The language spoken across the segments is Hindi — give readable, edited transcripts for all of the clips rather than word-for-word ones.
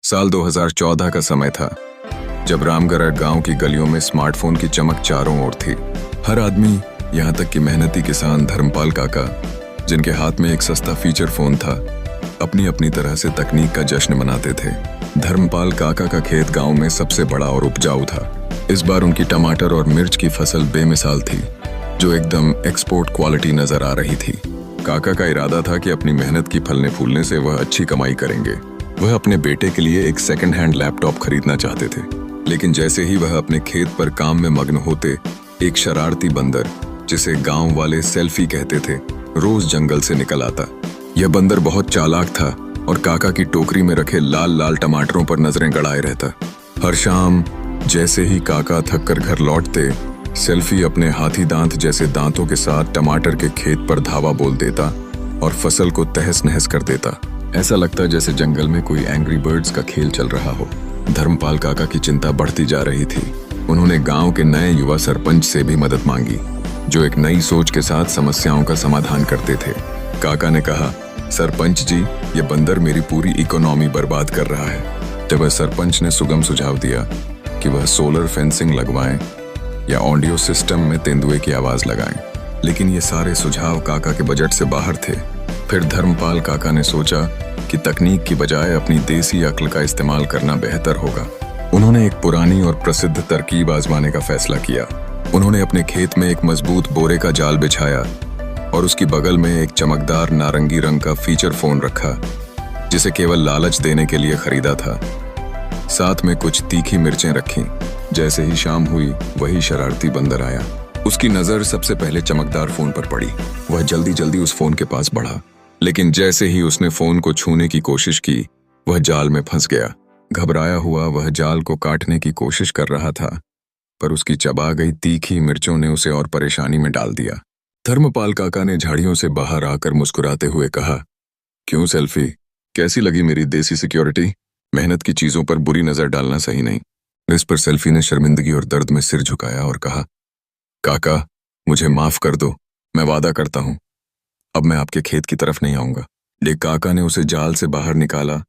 साल 2014 का समय था, जब रामगढ़ गांव की गलियों में स्मार्टफोन की चमक चारों ओर थी। हर आदमी, यहाँ तक कि मेहनती किसान धर्मपाल काका, जिनके हाथ में एक सस्ता फीचर फोन था, अपनी अपनी तरह से तकनीक का जश्न मनाते थे। धर्मपाल काका का खेत गांव में सबसे बड़ा और उपजाऊ था। इस बार उनकी टमाटर और मिर्च की फसल बेमिसाल थी, जो एकदम एक्सपोर्ट क्वालिटी नजर आ रही थी। काका का इरादा था कि अपनी मेहनत की फलने फूलने से वह अच्छी कमाई करेंगे। वह अपने बेटे के लिए एक सेकंड हैंड लैपटॉप खरीदना चाहते थे, लेकिन जैसे ही वह अपने खेत पर काम में मग्न होते, एक शरारती बंदर, जिसे गांव वाले सेल्फी कहते थे, रोज जंगल से निकल आता। यह बंदर बहुत चालाक था और काका की टोकरी में रखे लाल लाल टमाटरों पर नजरें गड़ाए रहता। हर शाम जैसे ही काका थक कर घर लौटते, सेल्फी अपने हाथी दांत जैसे दांतों के साथ टमाटर के खेत पर धावा बोल देता और फसल को तहस नहस कर देता। ऐसा लगता जैसे जंगल में कोई एंग्री बर्ड्स का खेल चल रहा हो। धर्मपाल काका की चिंता बढ़ती जा रही थी। उन्होंने गांव के नए युवा सरपंच से भी मदद मांगी, जो एक नई सोच के साथ समस्याओं का समाधान करते थे। काका ने कहा, सरपंच जी, ये बंदर मेरी पूरी इकोनॉमी बर्बाद कर रहा है। तब सरपंच ने सुगम सुझाव दिया कि वह सोलर फेंसिंग लगवाएं या ऑडियो सिस्टम में तेंदुए की आवाज लगाएं। लेकिन ये सारे सुझाव काका के बजट से बाहर थे। फिर धर्मपाल काका ने सोचा कि तकनीक की बजाय अपनी देसी अक्ल का इस्तेमाल करना बेहतर होगा। उन्होंने एक पुरानी और प्रसिद्ध तरकीब आजमाने का फैसला किया। उन्होंने अपने खेत में एक मजबूत बोरे का जाल बिछाया और उसकी बगल में एक चमकदार नारंगी रंग का फीचर फोन रखा, जिसे केवल लालच देने के लिए खरीदा था। साथ में कुछ तीखी मिर्चें रखीं। जैसे ही शाम हुई, वही शरारती बंदर आया। उसकी नजर सबसे पहले चमकदार फोन पर पड़ी। वह जल्दी जल्दी उस फोन के पास बढ़ा, लेकिन जैसे ही उसने फोन को छूने की कोशिश की, वह जाल में फंस गया। घबराया हुआ वह जाल को काटने की कोशिश कर रहा था, पर उसकी चबा गई तीखी मिर्चों ने उसे और परेशानी में डाल दिया। धर्मपाल काका ने झाड़ियों से बाहर आकर मुस्कुराते हुए कहा, क्यों सेल्फी, कैसी लगी मेरी देसी सिक्योरिटी? मेहनत की चीजों पर बुरी नजर डालना सही नहीं। इस पर सेल्फी ने शर्मिंदगी और दर्द में सिर झुकाया और कहा, काका, मुझे माफ कर दो। मैं वादा करता हूं, अब मैं आपके खेत की तरफ नहीं आऊंगा। लेकिन काका ने उसे जाल से बाहर निकाला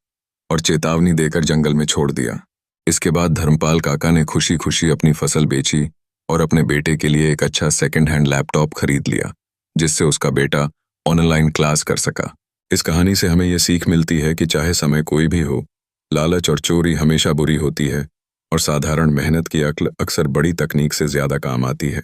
और चेतावनी देकर जंगल में छोड़ दिया। इसके बाद धर्मपाल काका ने खुशी खुशी अपनी फसल बेची और अपने बेटे के लिए एक अच्छा सेकंड हैंड लैपटॉप खरीद लिया, जिससे उसका बेटा ऑनलाइन क्लास कर सका। इस कहानी से हमें यह सीख मिलती है कि चाहे समय कोई भी हो, लालच और चोरी हमेशा बुरी होती है और साधारण मेहनत की अक्ल अक्सर बड़ी तकनीक से ज्यादा काम आती है।